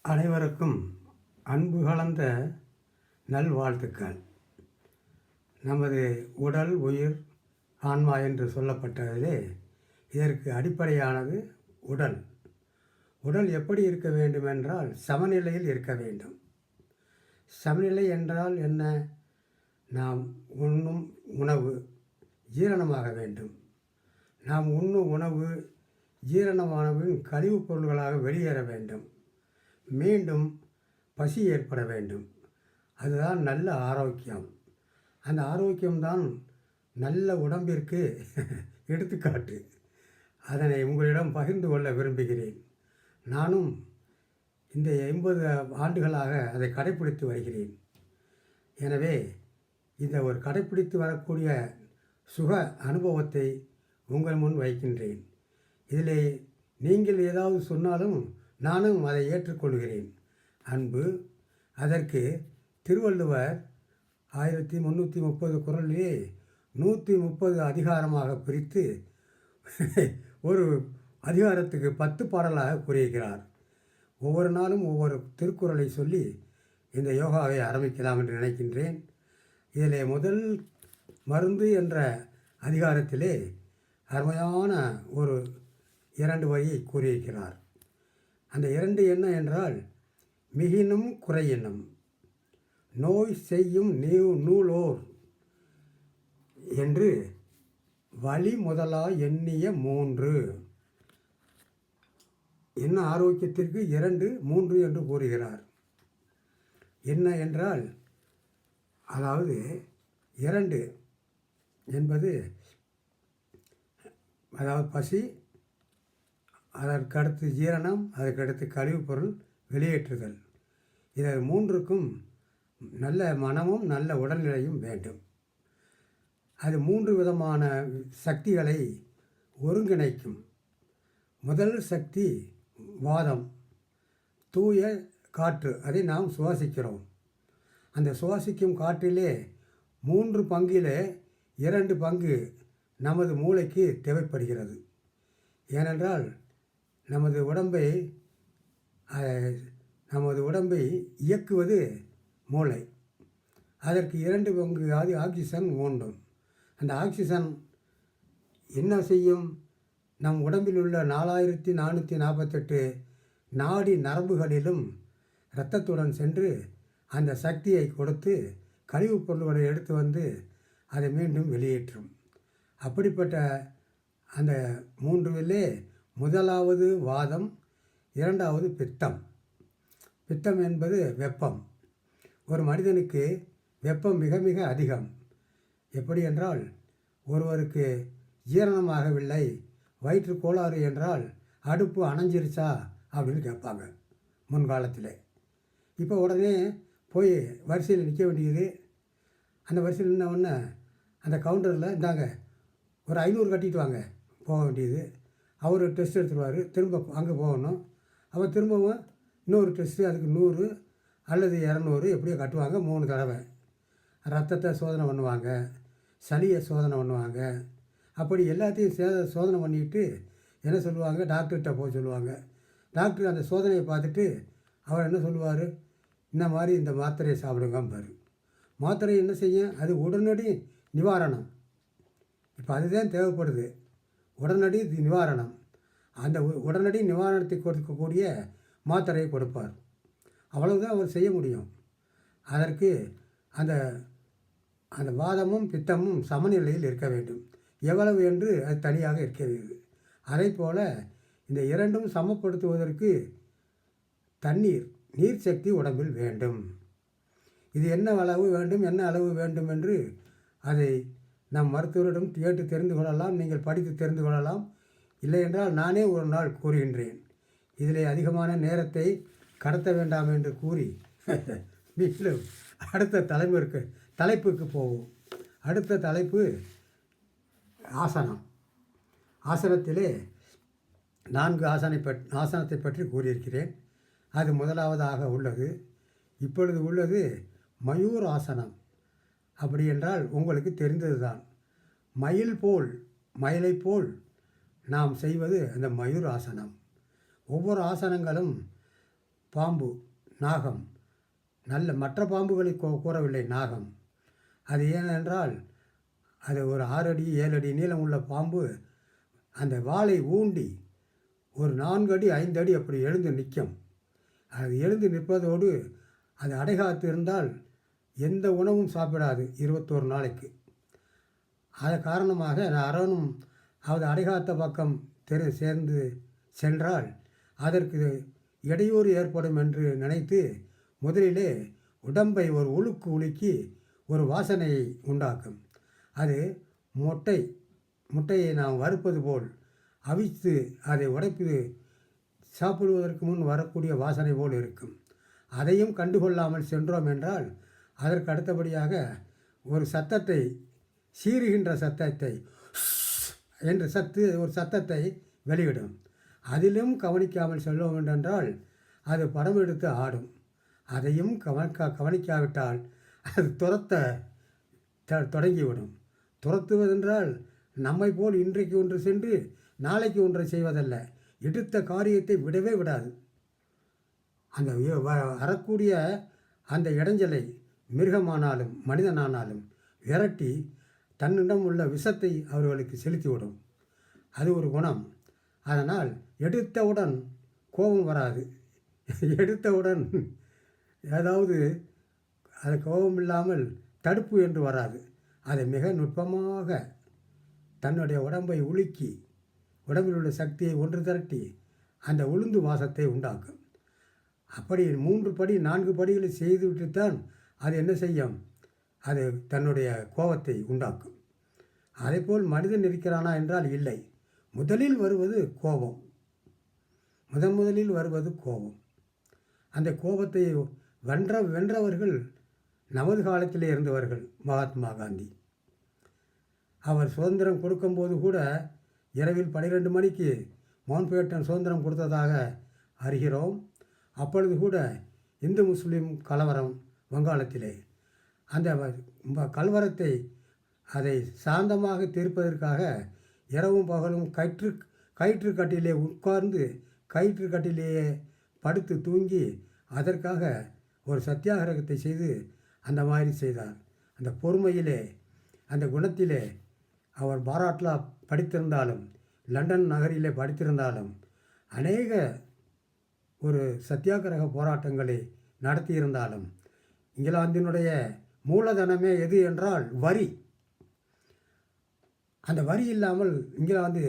அனைவருக்கும் அன்பு கலந்த நல்வாழ்த்துக்கள். நமது உடல், உயிர், ஆன்மா என்று சொல்லப்பட்டதிலே இதற்கு அடிப்படையானது உடல். உடல் எப்படி இருக்க வேண்டும் என்றால் சமநிலையில் இருக்க வேண்டும். சமநிலை என்றால் என்ன? நாம் உண்ணும் உணவு ஜீரணமாக வேண்டும். நாம் உண்ணும் உணவு ஜீரணமானவின் கழிவுப் பொருள்களாக வெளியேற வேண்டும். மீண்டும் பசி ஏற்பட வேண்டும். அதுதான் நல்ல ஆரோக்கியம். அந்த ஆரோக்கியம்தான் நல்ல உடம்பிற்கு எடுத்துக்காட்டு. அதனை உங்களிடம் பகிர்ந்து கொள்ள விரும்புகிறேன். நானும் இந்த 80 ஆண்டுகளாக அதை கடைப்பிடித்து வருகிறேன். எனவே இந்த ஒரு கடைப்பிடித்து வரக்கூடிய சுக அனுபவத்தை உங்கள் முன் வைக்கின்றேன். இதிலே நீங்கள் ஏதாவது சொன்னாலும் நானும் அதை ஏற்றுக்கொள்கிறேன். அன்பு, அதற்கு திருவள்ளுவர் 1330 குறளிலே 130 அதிகாரமாக பிரித்து ஒரு அதிகாரத்துக்கு 10 பாடலாக கூறியிருக்கிறார். ஒவ்வொரு நாளும் ஒவ்வொரு திருக்குறளை சொல்லி இந்த யோகாவை ஆரம்பிக்கலாம் என்று நினைக்கின்றேன். இதிலே முதல் மருந்து என்ற அதிகாரத்திலே அருமையான ஒரு 2 வரியை கூறியிருக்கிறார். அந்த 2 என்ன என்றால், மிகினும் குறையினும் நோய் செய்யும் நூலோர் என்று வழி முதலா எண்ணிய 3. என்ன ஆரோக்கியத்திற்கு 2, 3 என்று கூறுகிறார். என்ன என்றால், அதாவது 2 என்பது அதாவது பசி, அதற்கடுத்து ஜீரணம், அதற்கடுத்து கழிவுப் பொருள் வெளியேற்றுதல். இதை 3க்கும் நல்ல மனமும் நல்ல உடல்நிலையும் வேண்டும். அது 3 விதமான சக்திகளை ஒருங்கிணைக்கும். முதல் சக்தி வாதம், தூய காற்று, அதை நாம் சுவாசிக்கிறோம். அந்த சுவாசிக்கும் காற்றிலே 3 பங்கிலே 2 பங்கு நமது மூளைக்கு தேவைப்படுகிறது. ஏனென்றால் நமது உடம்பை இயக்குவது மூளை. அதற்கு 2 பங்கு ஆக்சிஜன் வேண்டும். அந்த ஆக்சிஜன் என்ன செய்யும்? நம் உடம்பில் உள்ள 4448 நாடி நரம்புகளிலும் இரத்தத்துடன் சென்று அந்த சக்தியை கொடுத்து கழிவுப் பொருள்களை எடுத்து வந்து அதை மீண்டும் வெளியேற்றும். அப்படிப்பட்ட அந்த 3விலே முதலாவது வாதம், 2வது பித்தம். பித்தம் என்பது வெப்பம். ஒரு மனிதனுக்கு வெப்பம் மிக மிக அதிகம். எப்படி என்றால், ஒருவருக்கு ஜீரணமாகவில்லை, வயிற்று கோளாறு என்றால் அடுப்பு அணைஞ்சிருச்சா அப்படின்னு கேட்பாங்க முன்காலத்தில். இப்போ உடனே போய் வரிசையில் நிற்க வேண்டியது. அந்த வரிசையில் நின்ன உடனே அந்த கவுண்டரில் இந்தாங்க ஒரு 500 கட்டிட்டு வாங்க போக வேண்டியது. அவர் டெஸ்ட் எடுத்துருவார், திரும்ப அங்கே போகணும். அவர் திரும்பவும் இன்னொரு டெஸ்ட்டு, அதுக்கு 100 அல்லது 200 எப்படியோ கட்டுவாங்க 3 தடவை. ரத்தத்தை சோதனை பண்ணுவாங்க, சளியை சோதனை பண்ணுவாங்க. அப்படி எல்லாத்தையும் சோதனை பண்ணிட்டு என்ன சொல்லுவாங்க, டாக்டர்கிட்ட போக சொல்லுவாங்க. டாக்டர் அந்த சோதனையை பார்த்துட்டு அவர் என்ன சொல்லுவார், இந்த மாதிரி இந்த மாத்திரையை சாப்பிடுங்கம்பார். மாத்திரை என்ன செய்யும்? அது உடனடி நிவாரணம். இப்போ அதுதான் தேவைப்படுது, உடனடி நிவாரணம். அந்த உடனடி நிவாரணத்தை கொடுக்கக்கூடிய மாத்திரையை கொடுப்பார். அவ்வளவுதான் அவர் செய்ய முடியும். அதற்கு அந்த அந்த வாதமும் பித்தமும் சமநிலையில் இருக்க வேண்டும். எவ்வளவு என்று அது தனியாக இருக்கிறது. அதே போல் இந்த 2ம் சமப்படுத்துவதற்கு நீர் சக்தி உடம்பில் வேண்டும். இது என்ன அளவு வேண்டும், என்ன அளவு வேண்டும் என்று அதை நம் மருத்துவரிடம் கேட்டு தெரிந்து கொள்ளலாம். நீங்கள் படித்து தெரிந்து கொள்ளலாம். இல்லை என்றால் நானே ஒரு நாள் கூறுகின்றேன். இதில் அதிகமான நேரத்தை கடத்த வேண்டாம் என்று கூறி மீண்டும் அடுத்த தலைப்புக்கு போவோம். அடுத்த தலைப்பு ஆசனம். ஆசனத்திலே 4 ஆசனத்தை பற்றி கூறியிருக்கிறேன். அது முதலாவதாக உள்ளது. இப்பொழுது உள்ளது மயூர் ஆசனம். அப்படி என்றால் உங்களுக்கு தெரிந்தது தான். மயிலை போல் நாம் செய்வது அந்த மயூர் ஆசனம். ஒவ்வொரு ஆசனங்களும் பாம்பு நாகம், நல்ல மற்ற பாம்புகளை கூறவில்லை, நாகம். அது ஏனென்றால் அது ஒரு 6 அடி 7 அடி நீளம் உள்ள பாம்பு. அந்த வாலை ஊண்டி ஒரு 4 அடி 5 அடி அப்படி எழுந்து நிற்கும். அது எழுந்து நிற்பதோடு அது அடைகாத்து இருந்தால் எந்த உணவும் சாப்பிடாது 21 நாளைக்கு. அதன் காரணமாக அரவணும் அது அடைகாத்த பக்கம் சேர்ந்து சென்றால் அதற்கு இடையூறு ஏற்படும் என்று நினைத்து முதலிலே உடம்பை ஒரு உலுக்கி ஒரு வாசனையை உண்டாக்கும். அது முட்டையை நாம் வறுப்பது போல் அவித்து அதை உடைப்பு சாப்பிடுவதற்கு முன் வரக்கூடிய வாசனை போல் இருக்கும். அதையும் கண்டுகொள்ளாமல் சென்றோம் என்றால் அதற்கு அடுத்தபடியாக ஒரு சத்தத்தை, சீறுகின்ற சத்தத்தை என்ற ஒரு சத்தத்தை வெளியிடும். அதிலும் கவனிக்காமல் செல்வோம் என்றால் அது படம் எடுத்து ஆடும். அதையும் கவனிக்காவிட்டால் அது துரத்த தொடங்கிவிடும். துரத்துவதென்றால் நம்மை போல் இன்றைக்கு ஒன்று சென்று நாளைக்கு ஒன்றை செய்வதல்ல, எடுத்த காரியத்தை விடவே விடாது. அந்த வரக்கூடிய அந்த இடைஞ்சலை மிருகமானாலும் மனிதனானாலும் விரட்டி தன்னிடம் உள்ள விஷத்தை அவர்களுக்கு செலுத்திவிடும். அது ஒரு குணம். அதனால் எடுத்தவுடன் கோபம் வராது. எடுத்தவுடன் ஏதாவது அது கோபம் இல்லாமல் தடுப்பு என்று வராது. அதை மிக நுட்பமாக தன்னுடைய உடம்பை உலுக்கி உடம்பில் உள்ள சக்தியை ஒன்று திரட்டி அந்த உளுந்து வாசத்தை உண்டாக்கும். அப்படி 3 படி 4 படிகளை செய்துவிட்டுத்தான் அது என்ன செய்யும், அது தன்னுடைய கோபத்தை உண்டாக்கும். அதேபோல் மனிதன் இருக்கிறானா என்றால் இல்லை. முதலில் வருவது கோபம். முதலில் வருவது கோபம். அந்த கோபத்தை வென்றவர்கள் நமது காலத்திலே இருந்தவர்கள். மகாத்மா காந்தி அவர் சுதந்திரம் கொடுக்கும்போது கூட இரவில் 12 மணிக்கு மவுண்ட்பேட்டன் சுதந்திரம் கொடுத்ததாக அறிகிறோம். அப்பொழுது கூட இந்து முஸ்லீம் கலவரம் வங்காளத்திலே, அந்த கலவரத்தை அதை சாந்தமாக தீர்ப்பதற்காக இரவும் பகலும் கயிற்று கட்டிலே உட்கார்ந்து கயிற்று கட்டிலேயே படுத்து தூங்கி அதற்காக ஒரு சத்தியாகிரகத்தை செய்து அந்த மாதிரி செய்தார். அந்த பொறுமையிலே, அந்த குணத்திலே அவர் பாராட்லா படித்திருந்தாலும், லண்டன் நகரிலே படித்திருந்தாலும், அநேக ஒரு சத்தியாகிரக போராட்டங்களை நடத்தியிருந்தாலும், இங்கிலாந்தினுடைய மூலதனமே எது என்றால் வரி. அந்த வரி இல்லாமல் இங்கிலாந்து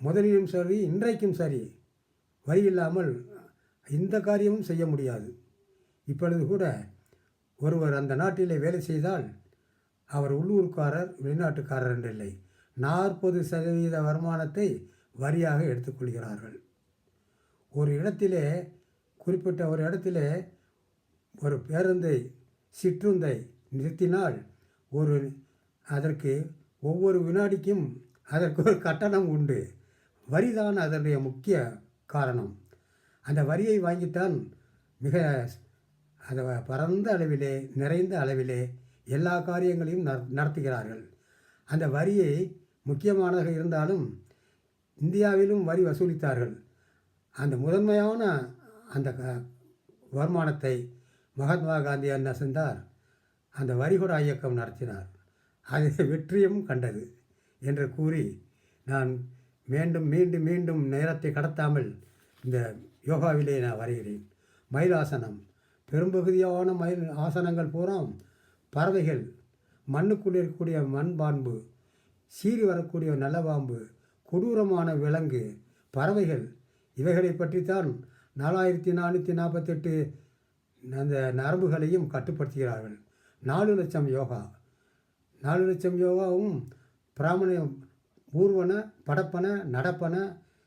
முதலிலும் சரி இன்றைக்கும் சரி வரி இல்லாமல் இந்த காரியமும் செய்ய முடியாது. இப்பொழுது கூட ஒருவர் அந்த நாட்டிலே வேலை செய்தால் அவர் உள்ளூர்காரர் வெளிநாட்டுக்காரர் என்றில்லை, 40% வருமானத்தை வரியாக எடுத்துக்கொள்கிறார்கள். ஒரு இடத்திலே, குறிப்பிட்ட ஒரு இடத்திலே ஒரு பேருந்தை சிற்றுந்தை நிறுத்தினால் அதற்கு ஒவ்வொரு வினாடிக்கும் அதற்கு ஒரு கட்டணம் உண்டு. வரிதான் அதனுடைய முக்கிய காரணம். அந்த வரியை வாங்கித்தான் மிக அதை பரந்த அளவிலே நிறைந்த அளவிலே எல்லா காரியங்களையும் நடத்துகிறார்கள். அந்த வரியை முக்கியமானதாக இருந்தாலும் இந்தியாவிலும் வரி வசூலித்தார்கள். அந்த முதன்மையான அந்த வருமானத்தை மகாத்மா காந்தி என்ன சென்றார், அந்த வரிகொடா இயக்கம் நடத்தினார். அது வெற்றியும் கண்டது என்று கூறி நான் மீண்டும் நேரத்தை கடத்தாமல் இந்த யோகாவிலே நான் வருகிறேன். மயிலாசனம், பெரும்பகுதியான மயில் ஆசனங்கள் பூரா பறவைகள், மண்ணுக்குள் இருக்கக்கூடிய மண்பாம்பு, சீறி வரக்கூடிய நல்லபாம்பு, கொடூரமான விலங்கு, பறவைகள், இவைகளை பற்றித்தான் 4448 அந்த நரம்புகளையும் கட்டுப்படுத்துகிறார்கள். 4 லட்சம் யோகா, 4 லட்சம் யோகாவும் பிராமண ஊர்வன படப்பன நடப்பன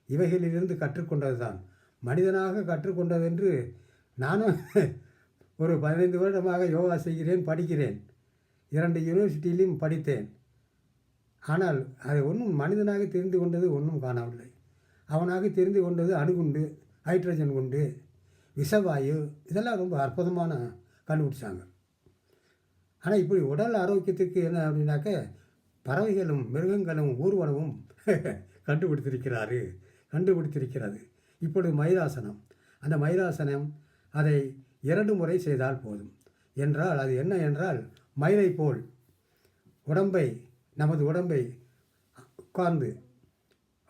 இவைகளிலிருந்து கற்றுக்கொண்டது தான். மனிதனாக கற்றுக்கொண்டதென்று நானும் ஒரு 15 வருடமாக யோகா செய்கிறேன், படிக்கிறேன். 2 யூனிவர்சிட்டியிலும் படித்தேன். ஆனால் அதை ஒன்றும் மனிதனாக தெரிந்து கொண்டது ஒன்றும் காணவில்லை. அவனாக தெரிந்து கொண்டது அணுகுண்டு, ஹைட்ரஜன் குண்டு, விஷவாயு, இதெல்லாம் ரொம்ப அற்புதமான கண்டுபிடிச்சாங்க. ஆனால் இப்படி உடல் ஆரோக்கியத்துக்கு என்ன அப்படின்னாக்க பறவைகளும் மிருகங்களும் ஊர்வனமும் கண்டுபிடித்திருக்கிறது. இப்பொழுது மயிலாசனம், அந்த மயிலாசனம் அதை 2 முறை செய்தால் போதும். என்றால் அது என்ன என்றால், மயிலை போல் நமது உடம்பை உட்கார்ந்து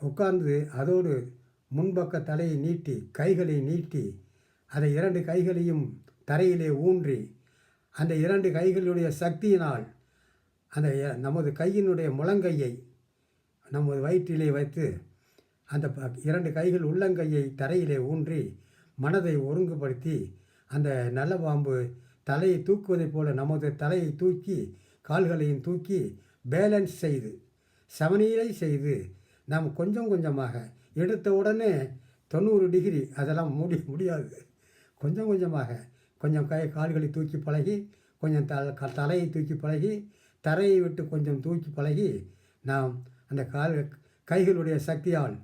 உட்கார்ந்து அதோடு முன்பக்க தலையை நீட்டி, கைகளை நீட்டி, அதை 2 கைகளையும் தரையிலே ஊன்றி, அந்த 2 கைகளுடைய சக்தியினால் அந்த நமது கையினுடைய முழங்கையை நமது வயிற்றிலே வைத்து, அந்த 2 கைகள் உள்ளங்கையை தரையிலே ஊன்றி, மனதை ஒருங்குபடுத்தி, அந்த நல்ல பாம்பு தலையை தூக்குவதைப் போல நமது தலையை தூக்கி, கால்களையும் தூக்கி பேலன்ஸ் செய்து, சமநிலை செய்து, நாம் கொஞ்சம் கொஞ்சமாக எடுத்த உடனே 90 டிகிரி அதெல்லாம் முடியாது. கொஞ்சம் கொஞ்சமாக கொஞ்சம் கால்களை தூக்கி பழகி, கொஞ்சம் தலையை தூக்கி பழகி, தரையை விட்டு கொஞ்சம் தூக்கி பழகி, நாம் அந்த கைகளுடைய சக்தியால்,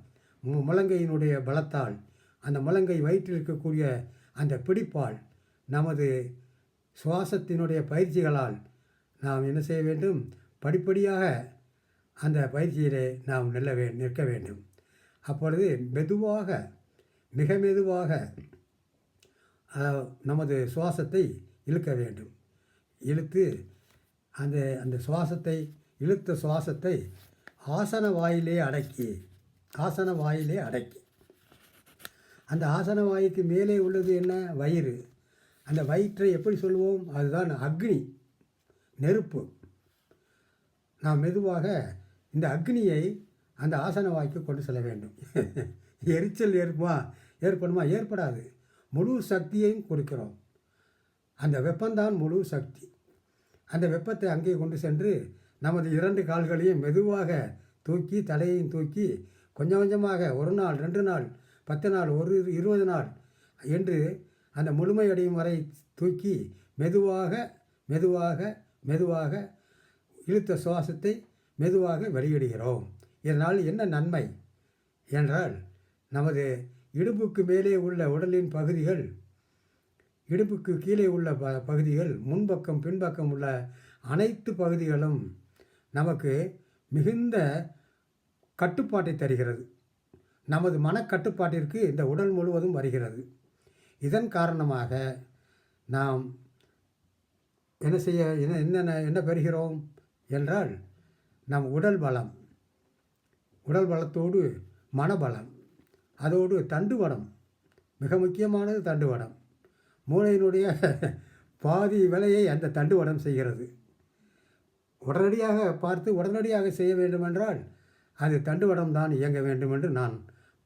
முழங்கையினுடைய பலத்தால், அந்த முழங்கை வயிற்றில் இருக்கக்கூடிய அந்த பிடிப்பால், நமது சுவாசத்தினுடைய பயிற்சிகளால் நாம் என்ன செய்ய வேண்டும்? படிப்படியாக அந்த பயிற்சியிலே நாம் நிற்க வேண்டும். அப்பொழுது மெதுவாக, மிக மெதுவாக நமது சுவாசத்தை இழுக்க வேண்டும். இழுத்து அந்த சுவாசத்தை, இழுத்த சுவாசத்தை ஆசன வாயிலே அடக்கி, அந்த ஆசன வாய்க்கு மேலே உள்ளது என்ன? வயிறு. அந்த வயிற்றை எப்படி சொல்லுவோம்? அதுதான் அக்னி, நெருப்பு. நாம் மெதுவாக இந்த அக்னியை அந்த ஆசன வாய்க்கு கொண்டு செல்ல வேண்டும். எரிச்சல் ஏற்படுமா? ஏற்படாது. முழு சக்தியையும் கொடுக்கிறோம். அந்த வெப்பம்தான் முழு சக்தி. அந்த வெப்பத்தை அங்கே கொண்டு சென்று நமது 2 கால்களையும் மெதுவாக தூக்கி, தலையையும் தூக்கி, கொஞ்சம் கொஞ்சமாக 1 நாள், 2 நாள், 10 நாள், 20 நாள் என்று அந்த முழுமையடையும் வரை தூக்கி மெதுவாக மெதுவாக மெதுவாக இழுத்த சுவாசத்தை மெதுவாக வெளியிடுகிறோம். இதனால் என்ன நன்மை என்றால், நமது இடுப்புக்கு மேலே உள்ள உடலின் பகுதிகள், இடுப்புக்கு கீழே உள்ள பகுதிகள், முன்பக்கம் பின்பக்கம் உள்ள அனைத்து பகுதிகளும் நமக்கு மிகுந்த கட்டுப்பாட்டை தருகிறது. நமது மனக்கட்டுப்பாட்டிற்கு இந்த உடல் முழுவதும் வருகிறது. இதன் காரணமாக நாம் என்ன பெறுகிறோம் என்றால், நம் உடல் பலத்தோடு மனபலம், அதோடு தண்டுவடம், மிக முக்கியமானது தண்டுவடம். மூளையினுடைய பாதி வேலையை அந்த தண்டுவடம் செய்கிறது. உடனடியாக பார்த்து உடனடியாக செய்ய வேண்டுமென்றால் அது தண்டுவடம் தான் இயங்க வேண்டும் என்று நான்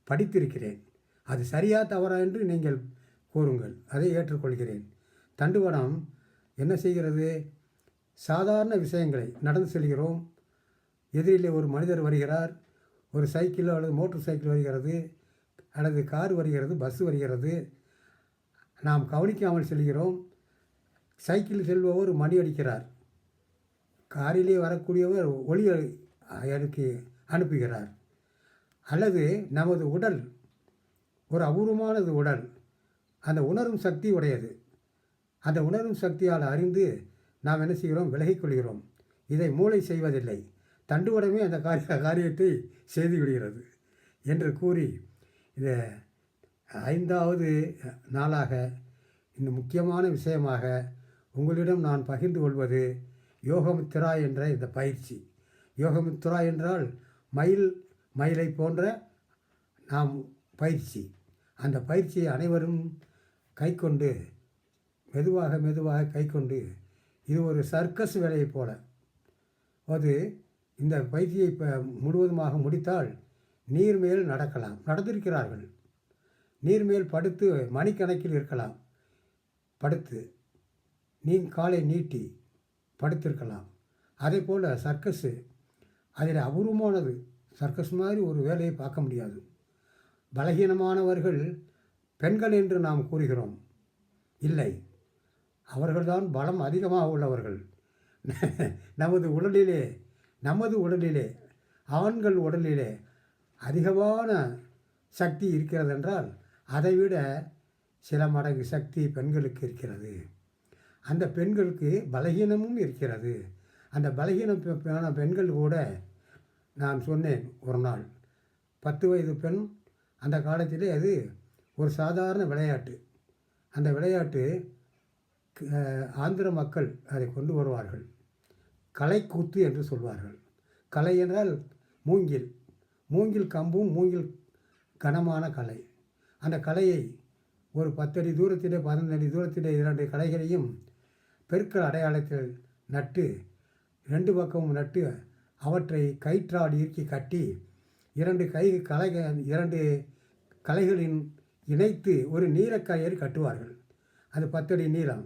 படித்திருக்கிறேன். அது சரியா தவறா என்று நீங்கள் கூறுங்கள், அதை ஏற்றுக்கொள்கிறேன். தண்டுவடம் என்ன செய்கிறது? சாதாரண விஷயங்களை நடந்து செல்கிறோம், எதிரிலே ஒரு மனிதர் வருகிறார், ஒரு சைக்கிளோ அல்லது மோட்டர் சைக்கிள் வருகிறது, அல்லது கார் வருகிறது, பஸ் வருகிறது, நாம் கவனிக்காமல் செல்கிறோம். சைக்கிள் செல்பவர் மணி அடிக்கிறார், காரிலே வரக்கூடியவர் ஒளி எனக்கு அனுப்புகிறார். அல்லது நமது உடல் ஒரு அபூர்வமானது உடல், அந்த உணரும் சக்தி உடையது. அந்த உணரும் சக்தியால் அறிந்து நாம் என்ன செய்கிறோம்? விலகிக்கொள்கிறோம். இதை மூளை செய்வதில்லை, தண்டுவடமே அந்த காரியத்தை செய்து விடுகிறது என்று கூறி, இதை 5வது நாளாக இந்த முக்கியமான விஷயமாக உங்களிடம் நான் பகிர்ந்து கொள்வது யோகமுத்ரா என்ற இந்த பயிற்சி. யோகமுத்ரா என்றால் மயிலை போன்ற நாம் பயிற்சி. அந்த பயிற்சியை அனைவரும் கைக்கொண்டு, மெதுவாக மெதுவாக கைக்கொண்டு, இது ஒரு சர்க்கஸ் வேலையைப் போல. அது இந்த பயிற்சியை முழுவதுமாக முடித்தால் நீர்மேல் நடக்கலாம். நடந்திருக்கிறார்கள். நீர்மேல் படுத்து மணிக்கணக்கில் இருக்கலாம். படுத்து காலை நீட்டி படுத்திருக்கலாம். அதே போல் சர்க்கஸு, அதில் அபூர்வமானது. சர்க்கஸ் மாதிரி ஒரு வேலையை பார்க்க முடியாது. பலகீனமானவர்கள் பெண்கள் என்று நாம் கூறுகிறோம். இல்லை, அவர்கள்தான் பலம் அதிகமாக உள்ளவர்கள். நமது உடலிலே ஆண்கள் உடலிலே அதிகமான சக்தி இருக்கிறது என்றால், அதைவிட சில மடங்கு சக்தி பெண்களுக்கு இருக்கிறது. அந்த பெண்களுக்கு பலகீனமும் இருக்கிறது. அந்த பலகீனமான பெண்கள் கூட, நான் சொன்னேன் ஒரு நாள், 10 வயது பெண், அந்த காலத்திலே அது ஒரு சாதாரண விளையாட்டு. அந்த விளையாட்டு ஆந்திர மக்கள் அதை கொண்டு வருவார்கள். கலைக்கூத்து என்று சொல்வார்கள். கலை என்றால் மூங்கில், மூங்கில் கம்பும் மூங்கில் கனமான கலை. அந்த கலையை ஒரு 10 அடி தூரத்திலே 15 அடி தூரத்திலே 2 கலைகளையும் பெருக்கல் அடையாளத்தில் நட்டு 2 பக்கமும் நட்டு அவற்றை கயிற்றால் இறுக்கி கட்டி 2 கலைகளின் இணைத்து ஒரு நீலக்கயிறு கட்டுவார்கள். அது 10 அடி நீளம்.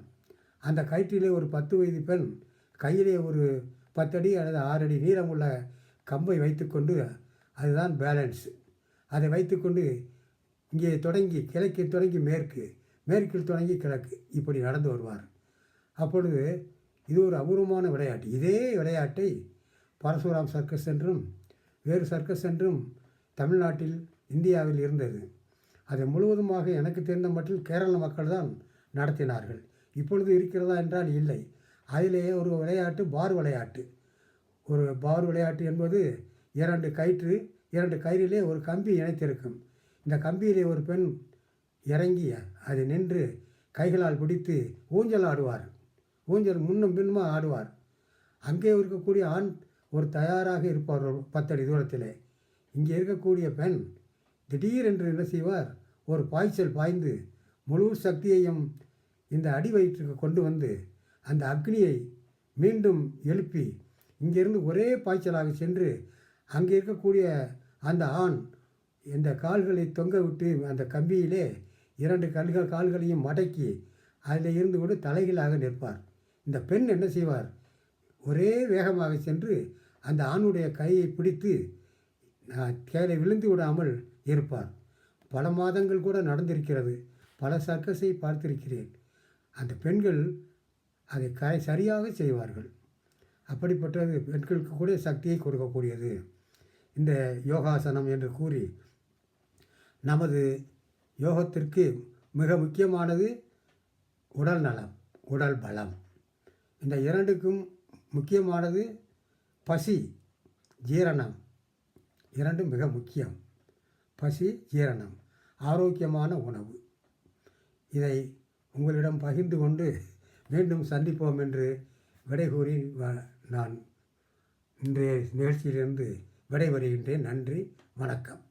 அந்த கயிற்றிலே ஒரு 10 வயது பெண் கையிலே ஒரு 10 அடி அல்லது 6 அடி நீளமுள்ள கம்பை வைத்துக்கொண்டு, அதுதான் பேலன்ஸ், அதை வைத்துக்கொண்டு இங்கே தொடங்கி கிழக்கு தொடங்கி மேற்கு, மேற்கில் தொடங்கி கிழக்கு இப்படி நடந்து வருவார். அப்பொழுது இது ஒரு அபூர்வமான விளையாட்டு. இதே விளையாட்டை பரசுராம் சர்க்கஸ் என்றும் வேறு சர்க்கஸ் என்றும் தமிழ்நாட்டில் இந்தியாவில் இருந்தது. அதை முழுவதுமாக எனக்கு தெரிந்த மட்டில் கேரள மக்கள் தான் நடத்தினார்கள். இப்பொழுது இருக்கிறதா என்றால் இல்லை. அதிலேயே ஒரு விளையாட்டு பார் விளையாட்டு. ஒரு பார் விளையாட்டு என்பது 2 கயிறிலே ஒரு கம்பி இணைத்திருக்கும். இந்த கம்பியிலே ஒரு பெண் இறங்கி அது நின்று கைகளால் பிடித்து ஊஞ்சல் ஆடுவார். ஊஞ்சல் முன்னும் பின்னுமாக ஆடுவார். அங்கே இருக்கக்கூடிய ஆண் ஒரு தயாராக இருப்பார் ஒரு 10 அடி தூரத்திலே. இங்கே இருக்கக்கூடிய பெண் திடீரென்று என்ன செய்வார், ஒரு பாய்ச்சல் பாய்ந்து முழு சக்தியையும் இந்த அடி வயிற்றுக்கு கொண்டு வந்து அந்த அக்னியை மீண்டும் எழுப்பி இங்கிருந்து ஒரே பாய்ச்சலாக சென்று அங்கே இருக்கக்கூடிய அந்த ஆண் இந்த கால்களை தொங்க விட்டு அந்த கம்பியிலே 2 கால்களையும் மடக்கி அதில் இருந்து கொண்டு தலைகீழாக நிற்பார். இந்த பெண் என்ன செய்வார், ஒரே வேகமாக சென்று அந்த ஆணுடைய கையை பிடித்து கீழே விழுந்து விடாமல் இருப்பார். பல மாதங்கள் கூட நடந்திருக்கிறது. பல சர்க்கஸை பார்த்திருக்கிறேன். அந்த பெண்கள் அதை சரியாக செய்வார்கள். அப்படிப்பட்டது பெண்களுக்கு கூட சக்தியை கொடுக்கக்கூடியது இந்த யோகாசனம் என்று கூறி, நமது யோகத்திற்கு மிக முக்கியமானது உடல் நலம், உடல் பலம். இந்த 2க்கும் முக்கியமானது பசி, ஜீரணம். 2ம் மிக முக்கியம். பசி, ஜீரணம், ஆரோக்கியமான உணவு. இதை உங்களிடம் பகிர்ந்து கொண்டு மீண்டும் சந்திப்போம் என்று விடைகூறி நான் இன்றைய நிகழ்ச்சியிலிருந்து விடைபெறுகின்றேன். நன்றி, வணக்கம்.